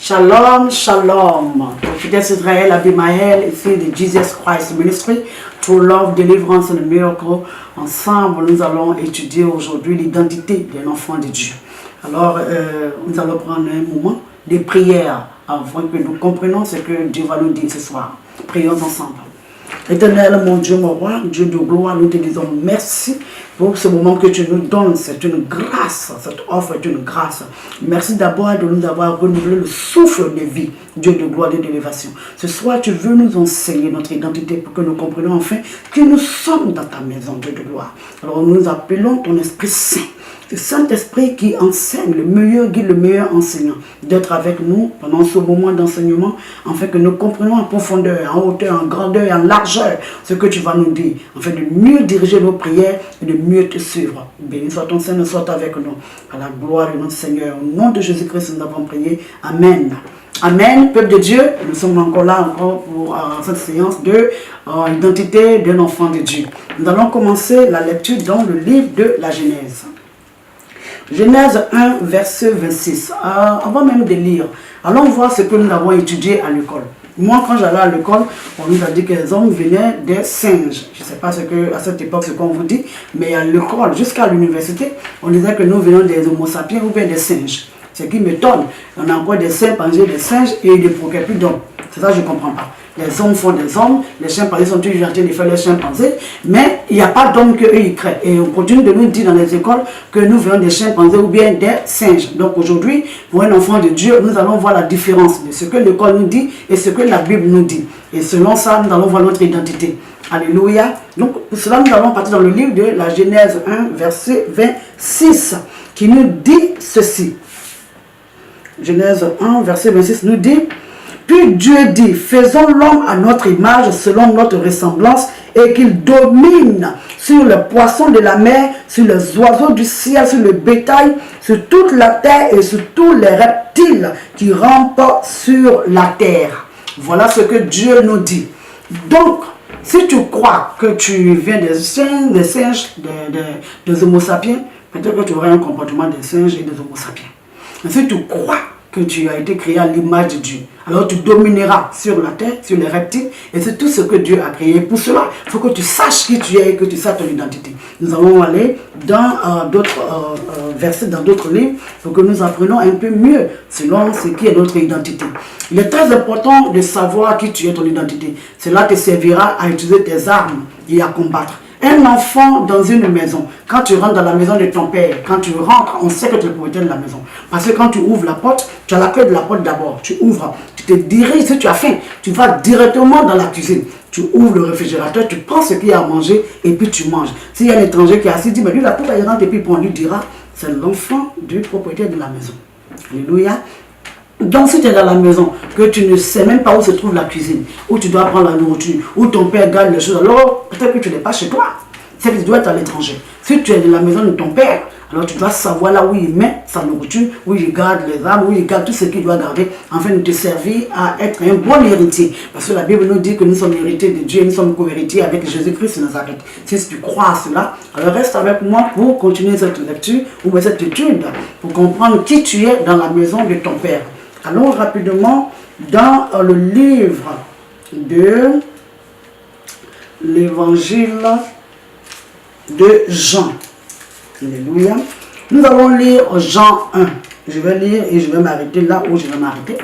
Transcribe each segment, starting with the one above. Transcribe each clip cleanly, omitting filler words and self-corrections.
Shalom, shalom. Prophetess Israël Abimael, ici de Jesus Christ Ministry, True Love, Deliverance and Miracle. Ensemble, nous allons étudier aujourd'hui l'identité d'un enfant de Dieu. Alors, nous allons prendre un moment de prière avant que nous comprenions ce que Dieu va nous dire ce soir. Prions ensemble. Éternel, mon Dieu, mon roi, Dieu de gloire, nous te disons merci pour ce moment que tu nous donnes. C'est une grâce, cette offre est une grâce. Merci d'abord de nous avoir renouvelé le souffle de vie, Dieu de gloire et d'élévation. Ce soir, tu veux nous enseigner notre identité pour que nous comprenions enfin que nous sommes dans ta maison, Dieu de gloire. Alors nous appelons ton Esprit Saint. Le Saint-Esprit qui enseigne, le meilleur guide, le meilleur enseignant, d'être avec nous pendant ce moment d'enseignement, afin que nous comprenions en profondeur, en hauteur, en grandeur et en largeur ce que tu vas nous dire, afin de mieux diriger nos prières et de mieux te suivre. Béni soit ton Seigneur, soit avec nous. À la gloire de notre Seigneur, au nom de Jésus-Christ, nous avons prié. Amen. Amen, peuple de Dieu, nous sommes encore là pour cette séance de l'identité d'un enfant de Dieu. Nous allons commencer la lecture dans le livre de la Genèse. Genèse 1, verset 26. Avant même de lire, allons voir ce que nous avons étudié à l'école. Moi, quand j'allais à l'école, on nous a dit que les hommes venaient des singes. Je ne sais pas ce que, à cette époque ce qu'on vous dit, mais à l'école, jusqu'à l'université, on disait que nous venons des homo sapiens ou bien des singes. Ce qui m'étonne, on a encore des chimpanzés, des singes et des plus d'hommes. C'est ça que je ne comprends pas. Les hommes font des hommes, les chimpanzés sont toujours en train de faire les chimpanzés, mais il n'y a pas d'hommes qu'eux ils créent. Et on continue de nous dire dans les écoles que nous venons des chimpanzés ou bien des singes. Donc aujourd'hui, pour un enfant de Dieu, nous allons voir la différence de ce que l'école nous dit et ce que la Bible nous dit. Et selon ça, nous allons voir notre identité. Alléluia. Donc pour cela, nous allons partir dans le livre de la Genèse 1, verset 26, qui nous dit ceci. Genèse 1, verset 26 nous dit: puis Dieu dit, faisons l'homme à notre image, selon notre ressemblance, et qu'il domine sur les poissons de la mer, sur les oiseaux du ciel, sur le bétail, sur toute la terre et sur tous les reptiles qui rampent sur la terre. Voilà ce que Dieu nous dit. Donc, si tu crois que tu viens des singes, des homo sapiens, peut-être que tu auras un comportement des singes et des homo sapiens. Mais si tu crois que tu as été créé à l'image de Dieu, alors tu domineras sur la terre, sur les reptiles, et c'est tout ce que Dieu a créé. Pour cela, il faut que tu saches qui tu es et que tu saches ton identité. Nous allons aller dans d'autres versets, dans d'autres livres, pour que nous apprenions un peu mieux selon ce qui est notre identité. Il est très important de savoir qui tu es, ton identité. Cela te servira à utiliser tes armes et à combattre. Un enfant dans une maison, quand tu rentres dans la maison de ton père, quand tu rentres, on sait que tu es le propriétaire de la maison. Parce que quand tu ouvres la porte, tu as la clé de la porte d'abord. Tu ouvres, tu te diriges, si tu as faim, tu vas directement dans la cuisine. Tu ouvres le réfrigérateur, tu prends ce qu'il y a à manger et puis tu manges. S'il y a un étranger qui est assis, dit, mais lui, la porte, il rentre et puis on lui dira, c'est l'enfant du propriétaire de la maison. Alléluia. Donc si tu es dans la maison, que tu ne sais même pas où se trouve la cuisine, où tu dois prendre la nourriture, où ton père garde les choses, alors peut-être que tu n'es pas chez toi. C'est que tu dois être à l'étranger. Si tu es dans la maison de ton père, alors tu dois savoir là où il met sa nourriture, où il garde les armes, où il garde tout ce qu'il doit garder, afin de te servir à être un bon héritier. Parce que la Bible nous dit que nous sommes héritiers de Dieu, nous sommes co-héritiers avec Jésus-Christ de Nazareth. Si tu crois à cela, alors reste avec moi pour continuer cette lecture ou cette étude, pour comprendre qui tu es dans la maison de ton père. Allons rapidement dans le livre de l'évangile de Jean. Alléluia. Nous allons lire Jean 1. Je vais lire et je vais m'arrêter là où je vais m'arrêter.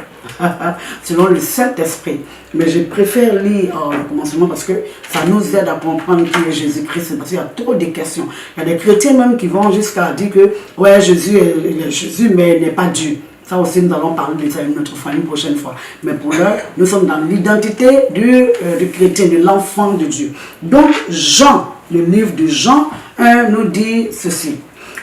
Selon le Saint-Esprit. Mais je préfère lire le commencement parce que ça nous aide à comprendre qui est Jésus-Christ. Parce qu'il y a trop de questions. Il y a des chrétiens même qui vont jusqu'à dire que ouais, Jésus est Jésus, mais il n'est pas Dieu. Ça aussi, nous allons parler de ça une autre fois, une prochaine fois. Mais pour l'heure, nous sommes dans l'identité du chrétien, de l'enfant de Dieu. Donc, Jean, le livre de Jean 1 nous dit ceci.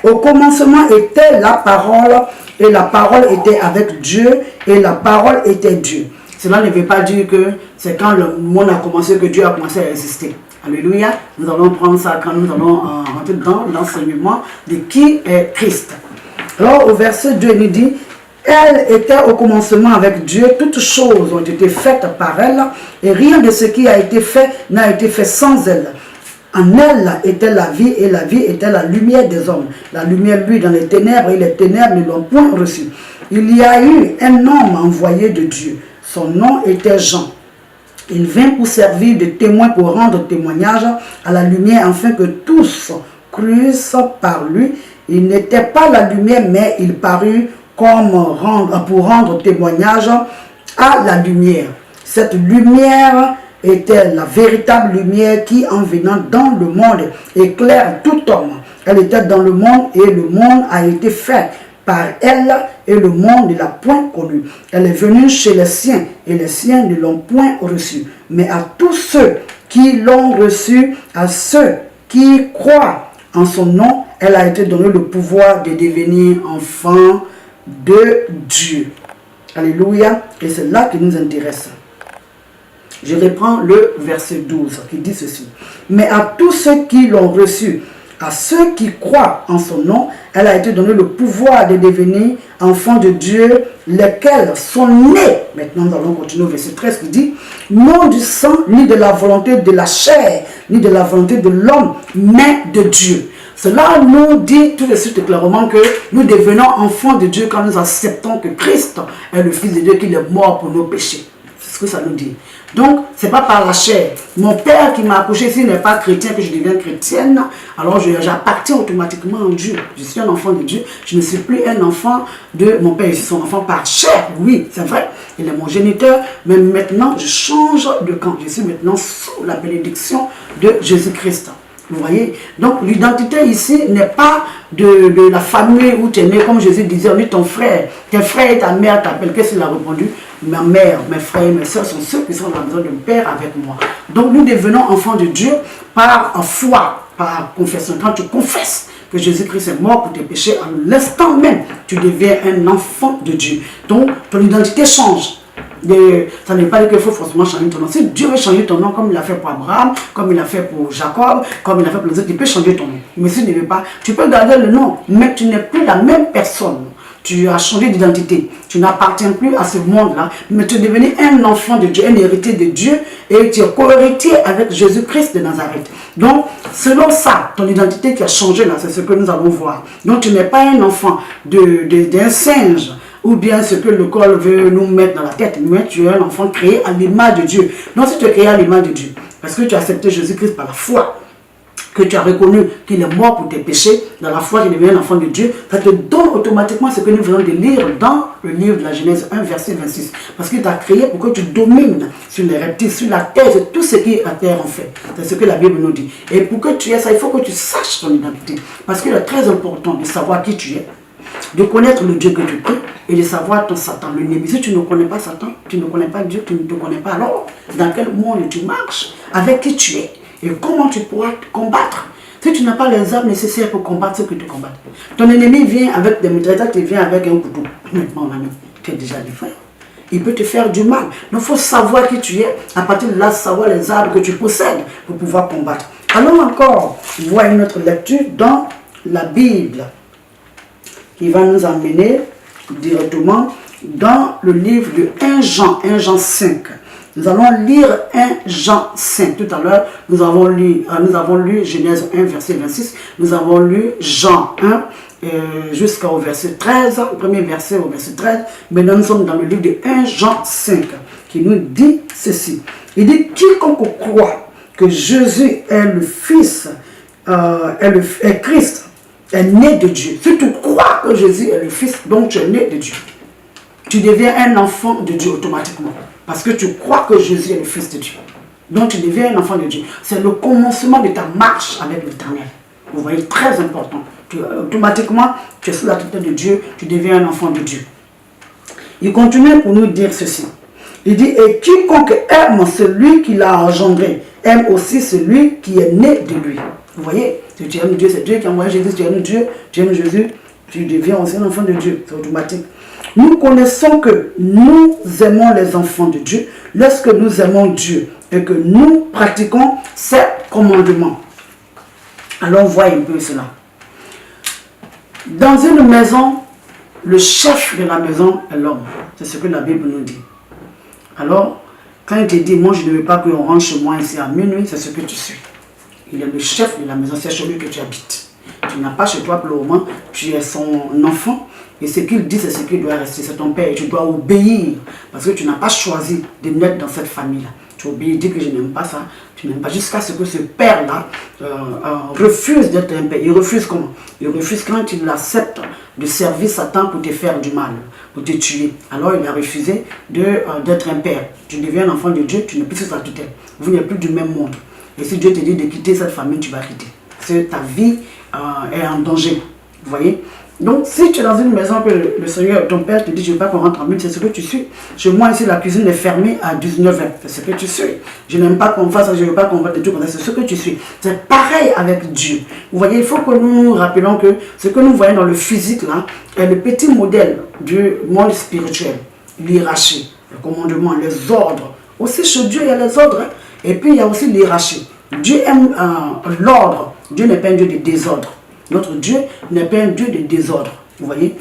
Au commencement était la parole, et la parole était avec Dieu, et la parole était Dieu. Cela ne veut pas dire que c'est quand le monde a commencé que Dieu a commencé à exister. Alléluia. Nous allons prendre ça quand nous allons rentrer dans l'enseignement de qui est Christ. Alors, au verset 2, il nous dit: elle était au commencement avec Dieu, toutes choses ont été faites par elle, et rien de ce qui a été fait n'a été fait sans elle. En elle était la vie, et la vie était la lumière des hommes. La lumière, lui, dans les ténèbres, et les ténèbres ne l'ont point reçue. il y a eu un homme envoyé de Dieu. Son nom était Jean. Il vint pour servir de témoin, pour rendre témoignage à la lumière, afin que tous crussent par lui. Il n'était pas la lumière, mais il parut comme pour rendre témoignage à la lumière. Cette lumière était la véritable lumière qui, en venant dans le monde, éclaire tout homme. Elle était dans le monde et le monde a été fait par elle et le monde ne l'a point connue. Elle est venue chez les siens et les siens ne l'ont point reçue. Mais à tous ceux qui l'ont reçue, à ceux qui croient en son nom, elle a été donnée le pouvoir de devenir enfant de Dieu. Alléluia. Et c'est là qui nous intéresse. Je reprends le verset 12 qui dit ceci. Mais à tous ceux qui l'ont reçu, à ceux qui croient en son nom, elle a été donnée le pouvoir de devenir enfants de Dieu, lesquels sont nés. Maintenant, nous allons continuer au verset 13 qui dit, non du sang, ni de la volonté de la chair, ni de la volonté de l'homme, mais de Dieu. Cela nous dit tout de suite clairement que nous devenons enfants de Dieu quand nous acceptons que Christ est le Fils de Dieu, qu'il est mort pour nos péchés. C'est ce que ça nous dit. Donc, ce n'est pas par la chair. Mon père qui m'a accouché, s'il n'est pas chrétien, que je deviens chrétienne, alors j'appartiens automatiquement à Dieu. Je suis un enfant de Dieu. Je ne suis plus un enfant de mon père. Je suis son enfant par chair. Oui, c'est vrai. Il est mon géniteur. Mais maintenant, je change de camp. Je suis maintenant sous la bénédiction de Jésus-Christ. Vous voyez? Donc, l'identité ici n'est pas de la famille où tu es né, comme Jésus disait, on est ton frère. Tes frères et ta mère t'appellent. Qu'est-ce qu'il a répondu? Ma mère, mes frères et mes soeurs sont ceux qui sont dans la maison de mon père avec moi. Donc, nous devenons enfants de Dieu par foi, par confession. Quand tu confesses que Jésus-Christ est mort pour tes péchés, à l'instant même, tu deviens un enfant de Dieu. Donc, ton identité change. Ça n'est pas qu'il faut forcément changer ton nom. Si Dieu veut changer ton nom, comme il l'a fait pour Abraham, comme il l'a fait pour Jacob, comme il l'a fait pour les autres, il peut changer ton nom. Mais s'il ne veut pas, tu peux garder le nom, mais tu n'es plus la même personne. Tu as changé d'identité. Tu n'appartiens plus à ce monde-là, mais tu es devenu un enfant de Dieu, un héritier de Dieu, et tu es co-héritier avec Jésus-Christ de Nazareth. Donc, selon ça, ton identité qui a changé là, c'est ce que nous allons voir. Donc, tu n'es pas un enfant d'un singe, ou bien ce que le corps veut nous mettre dans la tête, mais tu es un enfant créé à l'image de Dieu. Donc, si tu es créé à l'image de Dieu, parce que tu as accepté Jésus-Christ par la foi, que tu as reconnu qu'il est mort pour tes péchés, dans la foi, tu deviens un enfant de Dieu, ça te donne automatiquement ce que nous venons de lire dans le livre de la Genèse 1, verset 26. Parce qu'il t'a créé pour que tu domines sur les reptiles, sur la terre, sur tout ce qui la terre en fait. C'est ce que la Bible nous dit. Et pour que tu aies ça, il faut que tu saches ton identité. Parce qu'il est très important de savoir qui tu es, de connaître le Dieu que tu pries et de savoir ton Satan, l'ennemi. Si tu ne connais pas Satan, tu ne connais pas Dieu, tu ne te connais pas, alors dans quel monde tu marches, avec qui tu es et comment tu pourras te combattre. Si tu n'as pas les armes nécessaires pour combattre ce que tu combats, ton ennemi vient avec des mitraillettes, il vient avec un couteau. Maintenant, tu es déjà livré. Il peut te faire du mal. Donc, il faut savoir qui tu es, à partir de là, savoir les armes que tu possèdes pour pouvoir combattre. Allons encore voir une autre lecture dans la Bible qui va nous emmener directement dans le livre de 1 Jean 5. Nous allons lire 1 Jean 5. Tout à l'heure, nous avons lu Genèse 1, verset 26. Nous avons lu Jean 1 jusqu'au verset 13, le premier verset au verset 13. Maintenant, nous sommes dans le livre de 1 Jean 5 qui nous dit ceci. Il dit, quiconque croit que Jésus est le Fils, est Christ, est né de Dieu. Si tu crois que Jésus est le Fils, donc tu es né de Dieu. Tu deviens un enfant de Dieu automatiquement. Parce que tu crois que Jésus est le Fils de Dieu. Donc tu deviens un enfant de Dieu. C'est le commencement de ta marche avec l'Éternel. Vous voyez, très important. Automatiquement, tu es sous la tutelle de Dieu, tu deviens un enfant de Dieu. Il continue pour nous dire ceci. Il dit, et quiconque aime celui qui l'a engendré, aime aussi celui qui est né de lui. Vous voyez, si tu aimes Dieu, c'est Dieu qui a envoyé Jésus, tu aimes Dieu, tu aimes Jésus, tu deviens aussi un enfant de Dieu. C'est automatique. Nous connaissons que nous aimons les enfants de Dieu lorsque nous aimons Dieu et que nous pratiquons ses commandements. Allons voir un peu cela. Dans une maison, le chef de la maison est l'homme. C'est ce que la Bible nous dit. Alors, quand il te dit, moi je ne veux pas qu'on rentre chez moi ici à minuit, c'est ce que tu suis. Il est le chef de la maison, c'est chez lui que tu habites. Tu n'as pas chez toi pour le moment, tu es son enfant. Et ce qu'il dit, c'est ce qui doit rester. C'est ton père et tu dois obéir. Parce que tu n'as pas choisi de naître dans cette famille-là. Tu obéis, dis que je n'aime pas ça. Tu n'aimes pas jusqu'à ce que ce père-là refuse d'être un père. Il refuse comment? Il refuse quand il accepte de servir Satan pour te faire du mal, pour te tuer. Alors il a refusé d'être un père. Tu deviens un enfant de Dieu, tu n'es plus sous sa tutelle. Vous n'êtes plus du même monde. Et si Dieu te dit de quitter cette famille, tu vas quitter. Parce que ta vie est en danger. Vous voyez? Donc, si tu es dans une maison que le Seigneur, ton père te dit, je ne veux pas qu'on rentre en mille, c'est ce que tu suis. Chez moi, ici, la cuisine est fermée à 19h. C'est ce que tu suis. Je n'aime pas qu'on fasse ça, je ne veux pas qu'on fasse des trucs comme ça. C'est ce que tu suis. C'est pareil avec Dieu. Vous voyez, il faut que nous nous rappelons que ce que nous voyons dans le physique, là, est le petit modèle du monde spirituel. L'hiérarchie, le commandement, les ordres. Aussi, chez Dieu, il y a les ordres. Hein. Et puis, il y a aussi l'hiérarchie. Dieu aime l'ordre. Dieu n'est pas un Dieu de désordre. Notre Dieu n'est pas un Dieu de désordre. Vous voyez,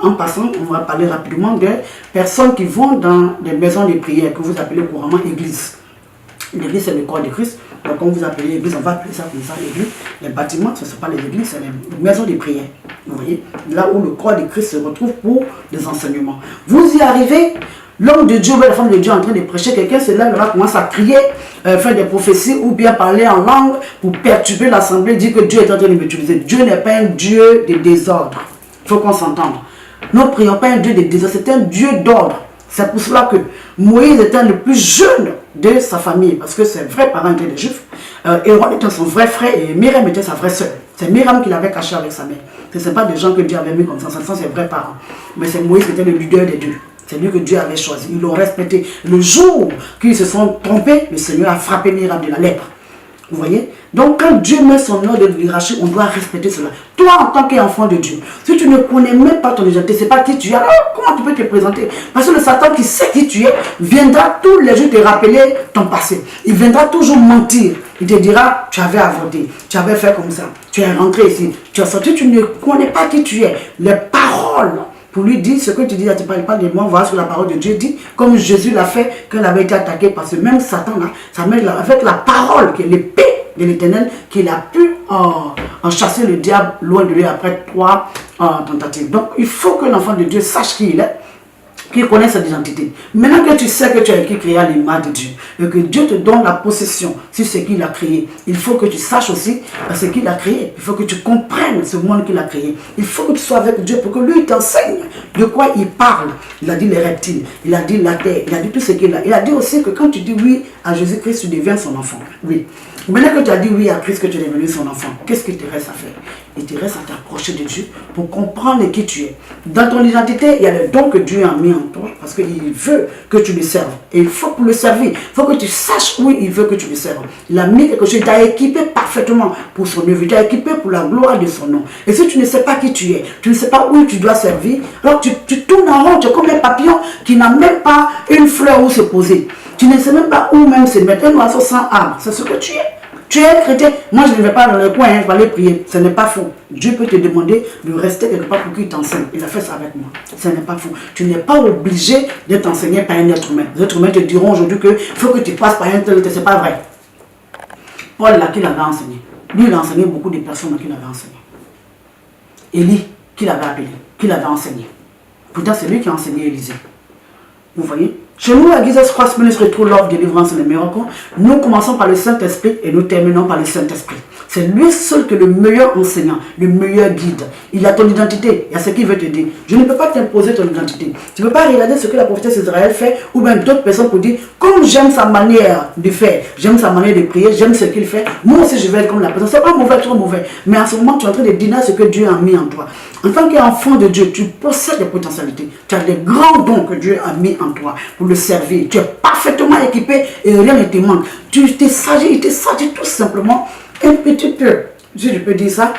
en passant, on va parler rapidement de personnes qui vont dans des maisons de prière que vous appelez couramment église. L'église, c'est le corps de Christ. Donc, quand vous appelez l'église, on va appeler ça comme ça l'église. Les bâtiments, ce ne sont pas les églises, c'est les maisons de prière. Vous voyez, là où le corps de Christ se retrouve pour des enseignements. Vous y arrivez. L'homme de Dieu ou la femme de Dieu en train de prêcher, quelqu'un se lève là, commence à crier, faire des prophéties ou bien parler en langue pour perturber l'assemblée, dire que Dieu est en train de m'utiliser. Dieu n'est pas un Dieu de désordre. Il faut qu'on s'entende. Nous ne prions pas un Dieu de désordre, c'est un Dieu d'ordre. C'est pour cela que Moïse était le plus jeune de sa famille, parce que ses vrais parents étaient des Juifs. Aaron était son vrai frère et Myriam était sa vraie sœur. C'est Myriam qui l'avait caché avec sa mère. Ce ne sont pas des gens que Dieu avait mis comme ça, ce sont ses vrais parents. Mais c'est Moïse qui était le leader des deux. C'est lui que Dieu avait choisi. Ils l'ont respecté. Le jour qu'ils se sont trompés, le Seigneur a frappé Myriam de la lèpre. Vous voyez? Donc, quand Dieu met son ordre de hiérarchie, on doit respecter cela. Toi, en tant qu'enfant de Dieu, si tu ne connais même pas ton identité, ce n'est pas qui tu es, alors comment tu peux te présenter? Parce que le Satan qui sait qui tu es, viendra tous les jours te rappeler ton passé. Il viendra toujours mentir. Il te dira, tu avais avorté, tu avais fait comme ça, tu es rentré ici, tu as sorti, tu ne connais pas qui tu es. Les paroles pour lui dire ce que tu dis, tu ne parles pas de moi, voilà ce que la parole de Dieu dit, comme Jésus l'a fait quand il avait été attaqué par ce même Satan-là, ça met avec la parole, qui est l'épée de l'Éternel, qu'il a pu en chasser le diable loin de lui après 3 tentatives. Donc il faut que l'enfant de Dieu sache qui il est, qu'il connaisse sa identité. Maintenant que tu sais que tu as été créé à l'image de Dieu, et que Dieu te donne la possession sur ce qu'il a créé, il faut que tu saches aussi ce qu'il a créé. Il faut que tu comprennes ce monde qu'il a créé. Il faut que tu sois avec Dieu pour que lui t'enseigne de quoi il parle. Il a dit les reptiles, il a dit la terre, il a dit tout ce qu'il a. Il a dit aussi que quand tu dis oui à Jésus-Christ, tu deviens son enfant. Oui. Maintenant que tu as dit oui à Christ, que tu es devenu son enfant, qu'est-ce qu'il te reste à faire? Il te reste à t'approcher de Dieu pour comprendre qui tu es. Dans ton identité, il y a le don que Dieu a mis en toi parce qu'il veut que tu le serves. Et il faut pour le servir, il faut que tu saches où il veut que tu le serves. Il a mis quelque chose, il t'a équipé parfaitement pour son œuvre, il t'a équipé pour la gloire de son nom. Et si tu ne sais pas qui tu es, tu ne sais pas où tu dois servir, alors tu tournes en rond, tu es comme un papillon qui n'a même pas une fleur où se poser. Tu ne sais même pas où même se mettre. Un oiseau sans âme, c'est ce que tu es. Tu es chrétien. Moi, je ne vais pas dans le coin, je vais aller prier. Ce n'est pas faux. Dieu peut te demander de rester quelque part pour qu'il t'enseigne. Il a fait ça avec moi. Ce n'est pas faux. Tu n'es pas obligé d'être enseigné par un être humain. Les êtres humains te diront aujourd'hui qu'il faut que tu passes par un tel. Ce n'est pas vrai. Paul, là, qui l'avait enseigné. Lui, il a enseigné beaucoup de personnes qui l'avaient enseigné. Élie, qui l'avait appelé, qui l'avait enseigné. Pourtant, c'est lui qui a enseigné Élisée. Vous voyez? Chez nous, à Jesus Christ Ministry, True Love, Délivrance et les miracles, nous commençons par le Saint-Esprit et nous terminons par le Saint-Esprit. C'est lui seul que le meilleur enseignant, le meilleur guide. Il a ton identité, il y a ce qu'il veut te dire. Je ne peux pas t'imposer ton identité. Tu ne peux pas regarder ce que la prophétesse Israël fait ou bien d'autres personnes pour dire, comme j'aime sa manière de faire, j'aime sa manière de prier, j'aime ce qu'il fait, moi aussi je vais être comme la personne. Ce n'est pas mauvais, trop mauvais. Mais en ce moment, tu es en train de dîner ce que Dieu a mis en toi. En tant qu'enfant de Dieu, tu possèdes des potentialités. Tu as des grands dons que Dieu a mis en toi pour le servir. Tu es parfaitement équipé et rien ne te manque. Il te s'agit tout simplement un petit peu, si je peux dire ça,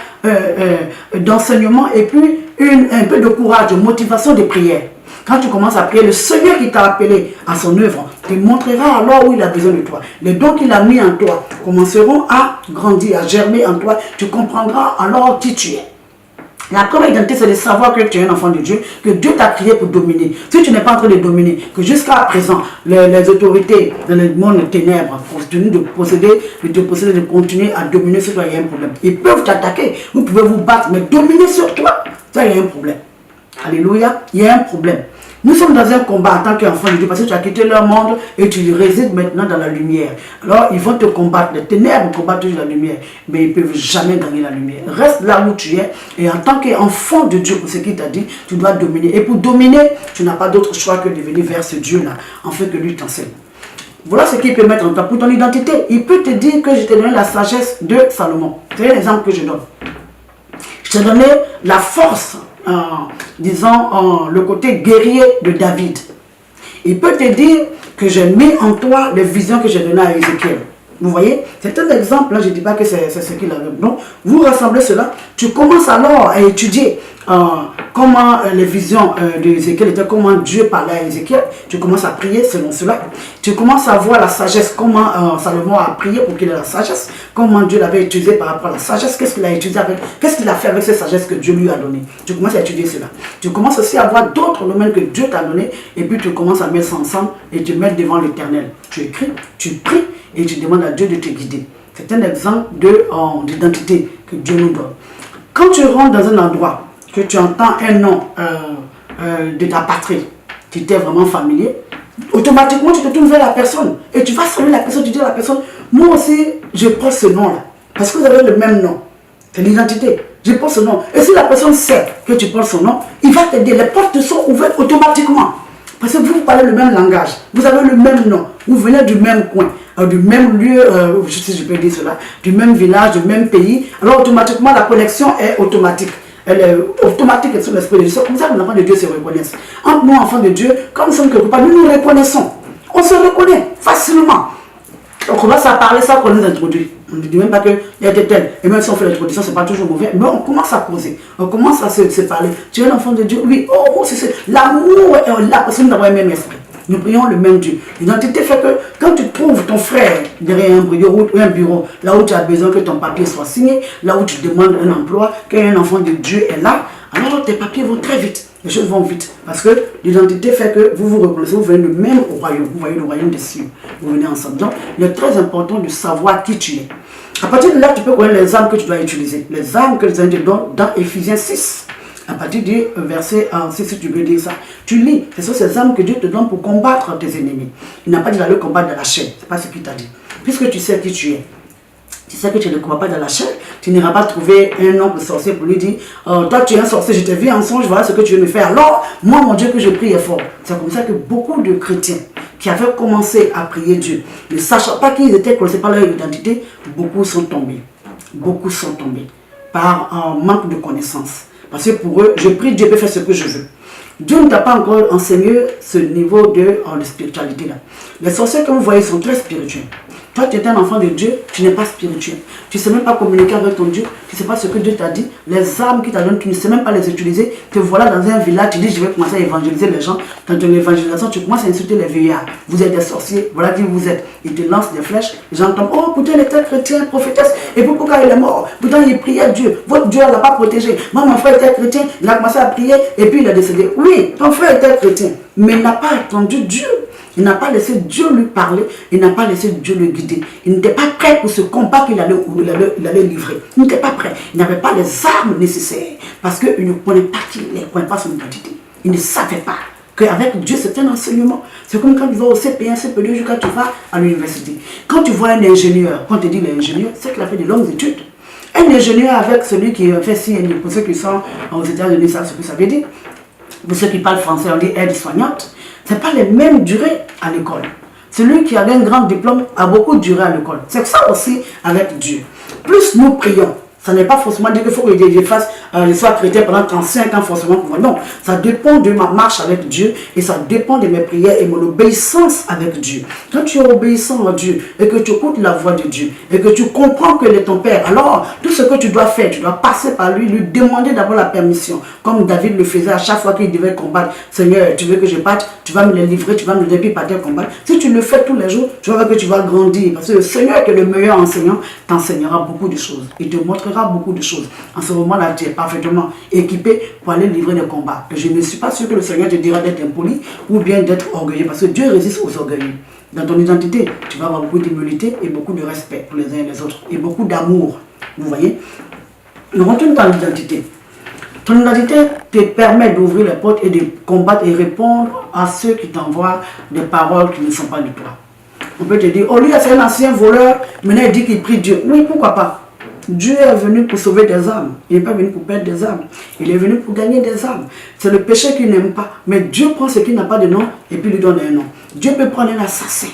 d'enseignement et puis un peu de courage, de motivation de prière. Quand tu commences à prier, le Seigneur qui t'a appelé à son œuvre te montrera alors où il a besoin de toi. Les dons qu'il a mis en toi commenceront à grandir, à germer en toi. Tu comprendras alors qui tu es. La première identité, c'est de savoir que tu es un enfant de Dieu, que Dieu t'a créé pour dominer. Si tu n'es pas en train de dominer, que jusqu'à présent, les autorités dans le monde des ténèbres continuent de posséder, de continuer à dominer sur toi, il y a un problème. Ils peuvent t'attaquer, vous pouvez vous battre, mais dominer sur toi, ça, il y a un problème. Alléluia, il y a un problème. Nous sommes dans un combat en tant qu'enfant de Dieu parce que tu as quitté leur monde et tu résides maintenant dans la lumière. Alors ils vont te combattre, les ténèbres combattent toujours la lumière, mais ils ne peuvent jamais gagner la lumière. Reste là où tu es et en tant qu'enfant de Dieu, pour ce qu'il t'a dit, tu dois dominer. Et pour dominer, tu n'as pas d'autre choix que de venir vers ce Dieu-là, afin que lui t'enseigne. Voilà ce qu'il peut mettre en toi pour ton identité. Il peut te dire que je t'ai donné la sagesse de Salomon. C'est l'exemple que je donne. Je t'ai donné la force, disons, le côté guerrier de David. Il peut te dire que j'ai mis en toi les visions que j'ai données à Ézéchiel. Vous voyez, c'est un exemple, là je ne dis pas que c'est ce qu'il a. Donc, vous rassemblez cela, tu commences alors à étudier comment les visions d'Ézéchiel étaient, comment Dieu parlait à Ézéchiel. Tu commences à prier selon cela. Tu commences à voir la sagesse, comment Salomon a prié pour qu'il ait la sagesse, comment Dieu l'avait utilisé par rapport à la sagesse, qu'est-ce qu'il a utilisé avec, qu'est-ce qu'il a fait avec cette sagesse que Dieu lui a donnée. Tu commences à étudier cela. Tu commences aussi à voir d'autres domaines que Dieu t'a donné et puis tu commences à mettre ça ensemble et tu mets devant l'Éternel. Tu écris, tu pries et tu demandes à Dieu de te guider. C'est un exemple d'identité que Dieu nous donne. Quand tu rentres dans un endroit, que tu entends un nom de ta patrie qui t'est vraiment familier, automatiquement tu te tournes vers la personne et tu vas saluer la personne, tu dis à la personne, moi aussi je porte ce nom-là, parce que vous avez le même nom, c'est l'identité, je porte ce nom. Et si la personne sait que tu portes son nom, il va t'aider, les portes sont ouvertes automatiquement, parce que vous parlez le même langage, vous avez le même nom, vous venez du même coin, du même lieu, si je peux dire cela, du même village, du même pays, alors automatiquement la connexion est automatique. Elle est automatique sur l'esprit de Dieu. C'est comme ça que les enfants de Dieu se reconnaissent. Entre nous, enfants de Dieu, comme nous sommes quelque part, nous nous reconnaissons. On se reconnaît facilement. On commence à parler ça qu'on nous introduit. On ne dit même pas qu'il y a des tels. Et même si on fait l'introduction, ce n'est pas toujours mauvais. Mais on commence à causer. On commence à se parler. Tu es l'enfant de Dieu? Oui. Oh, c'est l'amour est là parce que nous avons le même esprit. Nous prions le même Dieu. L'identité fait que quand tu trouves ton frère derrière un bureau, là où tu as besoin que ton papier soit signé, là où tu demandes un emploi, qu'un enfant de Dieu est là, alors tes papiers vont très vite. Les choses vont vite. Parce que l'identité fait que vous vous reconnaissez, vous venez du même royaume. Vous voyez le royaume des cieux. Vous venez ensemble. Donc, il est très important de savoir qui tu es. À partir de là, tu peux connaître les armes que tu dois utiliser. Les armes que les Indiens donnent dans Éphésiens 6. À partir du verset 6, si tu veux dire ça, tu lis. Ce sont ces armes que Dieu te donne pour combattre tes ennemis. Il n'a pas dit d'aller combattre dans la chair. Ce n'est pas ce qu'il t'a dit. Puisque tu sais qui tu es, tu sais que tu ne combats pas dans la chair, tu n'iras pas trouver un oncle sorcier pour lui dire toi tu es un sorcier, je t'ai vu en songe, voilà ce que tu veux me faire. Alors, moi mon Dieu que je prie est fort. C'est comme ça que beaucoup de chrétiens qui avaient commencé à prier Dieu, ne sachant pas qu'ils étaient closés par leur identité, beaucoup sont tombés. Beaucoup sont tombés par un manque de connaissance. Parce que pour eux, je prie, Dieu peut faire ce que je veux. Dieu ne t'a pas encore enseigné ce niveau de spiritualité là. Les sorciers que vous voyez sont très spirituels. Toi, tu es un enfant de Dieu, tu n'es pas spirituel. Tu ne sais même pas communiquer avec ton Dieu. Tu ne sais pas ce que Dieu t'a dit. Les armes qu'il t'a données, tu ne sais même pas les utiliser. Te voilà dans un village, tu dis, je vais commencer à évangéliser les gens. Dans ton évangélisation, tu commences à insulter les vieillards. Vous êtes des sorciers, voilà qui vous êtes. Ils te lancent des flèches. Les gens tombent, oh, pourtant il était chrétien, prophétesse. Et pourquoi il est mort? Pourtant il priait Dieu. Votre Dieu ne l'a pas protégé. Moi, mon frère était chrétien, il a commencé à prier et puis il a décédé. Oui, ton frère était chrétien, mais il n'a pas attendu Dieu. Il n'a pas laissé Dieu lui parler, il n'a pas laissé Dieu le guider. Il n'était pas prêt pour ce combat qu'il allait livrer. Il n'était pas prêt. Il n'avait pas les armes nécessaires parce qu'il ne connaît pas qui il est, il ne connaît pas son identité. Il ne savait pas qu'avec Dieu c'est un enseignement. C'est comme quand tu vas au CP1, CP2, quand tu vas à l'université. Quand tu vois un ingénieur, quand on te dit l'ingénieur, c'est qu'il a fait de longues études. Un ingénieur avec celui qui fait CNI, pour ceux qui sont aux États-Unis, ça ce que ça veut dire. Pour ceux qui parlent français, on dit aide-soignante. Ce n'est pas les mêmes durées à l'école. Celui qui a un grand diplôme a beaucoup duré à l'école. C'est ça aussi avec Dieu. Plus nous prions, ça n'est pas forcément dire qu'il faut que je fasse, je sois chrétien pendant 35 ans forcément pour moi. Non, ça dépend de ma marche avec Dieu et ça dépend de mes prières et mon obéissance avec Dieu. Quand tu es obéissant à Dieu et que tu écoutes la voix de Dieu et que tu comprends qu'il est ton Père, alors tout ce que tu dois faire, tu dois passer par lui demander d'abord la permission. Comme David le faisait à chaque fois qu'il devait combattre. Seigneur, tu veux que je parte, tu vas me les livrer, tu vas me les donner, partir combattre. Si tu le fais tous les jours, tu vas voir que tu vas grandir. Parce que le Seigneur qui est le meilleur enseignant t'enseignera beaucoup de choses. Il te montrera beaucoup de choses. En ce moment-là, tu n'es pas parfaitement équipé pour aller livrer des combats. Et je ne suis pas sûr que le Seigneur te dira d'être impoli ou bien d'être orgueilleux, parce que Dieu résiste aux orgueilleux. Dans ton identité, tu vas avoir beaucoup d'humilité et beaucoup de respect pour les uns et les autres, et beaucoup d'amour. Vous voyez? Nous retournons dans l'identité. Ton identité te permet d'ouvrir les portes et de combattre et répondre à ceux qui t'envoient des paroles qui ne sont pas de toi. On peut te dire, oh lui c'est un ancien voleur, maintenant il dit qu'il prie Dieu. Oui, pourquoi pas? Dieu est venu pour sauver des âmes. Il n'est pas venu pour perdre des âmes. Il est venu pour gagner des âmes. C'est le péché qu'il n'aime pas. Mais Dieu prend ce qui n'a pas de nom et puis lui donne un nom. Dieu peut prendre un assassin,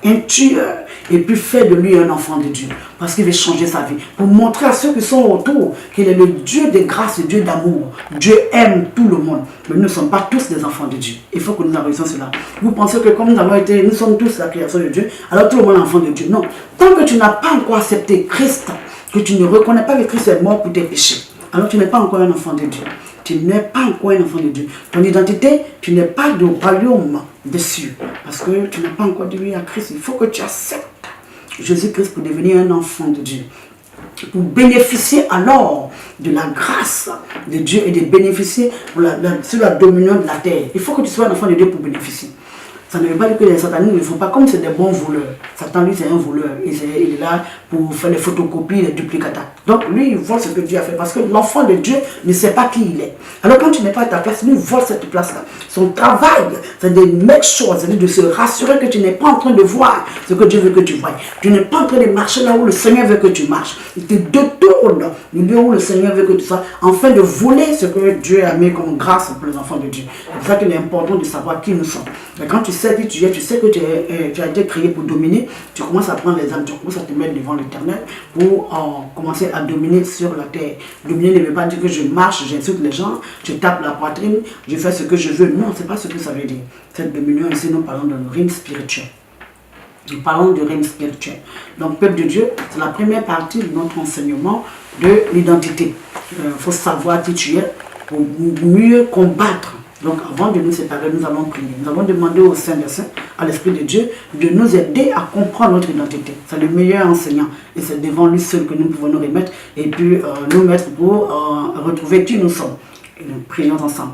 un tueur, et puis faire de lui un enfant de Dieu. Parce qu'il veut changer sa vie. Pour montrer à ceux qui sont autour qu'il est le Dieu de grâce, le Dieu d'amour. Dieu aime tout le monde. Mais nous ne sommes pas tous des enfants de Dieu. Il faut que nous arrêtions cela. Vous pensez que comme nous sommes tous la création de Dieu, alors tout le monde est enfant de Dieu. Non. Tant que tu n'as pas encore accepté Christ, que tu ne reconnais pas que Christ est mort pour tes péchés, alors tu n'es pas encore un enfant de Dieu. Tu n'es pas encore un enfant de Dieu. Ton identité, tu n'es pas de royaume des cieux. Parce que tu n'as pas encore dit oui à Christ. Il faut que tu acceptes Jésus-Christ pour devenir un enfant de Dieu. Pour bénéficier alors de la grâce de Dieu et de bénéficier sur la dominion de la terre. Il faut que tu sois un enfant de Dieu pour bénéficier. Ça ne veut pas dire que les satanistes ne font pas comme c'est des bons voleurs. Satan, lui, c'est un voleur. Il est là pour faire les photocopies, les duplicata. Donc, lui, il vole ce que Dieu a fait. Parce que l'enfant de Dieu ne sait pas qui il est. Alors, quand tu n'es pas à ta place, lui, il vole cette place-là. Son travail, c'est de make sure, c'est de se rassurer que tu n'es pas en train de voir ce que Dieu veut que tu vois. Tu n'es pas en train de marcher là où le Seigneur veut que tu marches. Il te détourne du lieu où le Seigneur veut que tu sois, afin de voler ce que Dieu a mis comme grâce pour les enfants de Dieu. C'est pour ça qu'il est important de savoir qui nous sommes. Et quand tu sais qui tu es, tu sais que tu as été créé pour dominer, tu commences à prendre les âmes, tu commences à te mettre devant l'Éternel pour commencer à dominer sur la terre. Dominer ne veut pas dire que je marche, j'insulte les gens, je tape la poitrine, je fais ce que je veux. Non, ce n'est pas ce que ça veut dire. Cette dominion ici, nous parlons d'un règne spirituel. Nous parlons du règne spirituel. Donc, peuple de Dieu, c'est la première partie de notre enseignement de l'identité. Il faut savoir qui tu es pour mieux combattre. Donc, avant de nous séparer, nous allons prier. Nous allons demander au Saint des Saints, à l'Esprit de Dieu, de nous aider à comprendre notre identité. C'est le meilleur enseignant. Et c'est devant lui seul que nous pouvons nous remettre et puis nous mettre pour retrouver qui nous sommes. Et nous prions ensemble.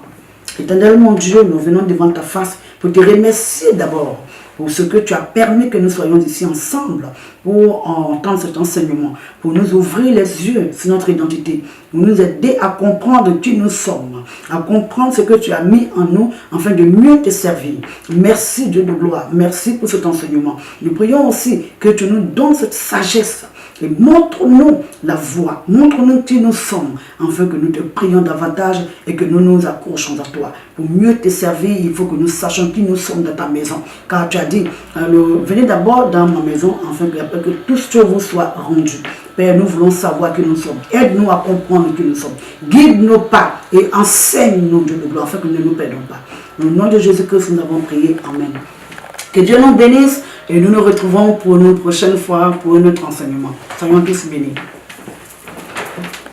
Éternel mon Dieu, nous venons devant ta face pour te remercier d'abord pour ce que tu as permis que nous soyons ici ensemble pour entendre cet enseignement, pour nous ouvrir les yeux sur notre identité, pour nous aider à comprendre qui nous sommes, à comprendre ce que tu as mis en nous afin de mieux te servir. Merci Dieu de gloire, merci pour cet enseignement. Nous prions aussi que tu nous donnes cette sagesse et montre-nous la voie, montre-nous qui nous sommes, afin que nous te prions davantage et que nous nous accrochons à toi. Pour mieux te servir, il faut que nous sachions qui nous sommes dans ta maison. Car tu as dit, venez d'abord dans ma maison, afin que tout ce vous soit rendu. Père, nous voulons savoir qui nous sommes. Aide-nous à comprendre qui nous sommes. Guide nos pas et enseigne-nous, Dieu de gloire, afin que nous ne nous perdons pas. Au nom de Jésus-Christ, nous avons prié. Amen. Que Dieu nous bénisse et nous nous retrouvons pour une prochaine fois pour un autre enseignement. Soyons tous bénis.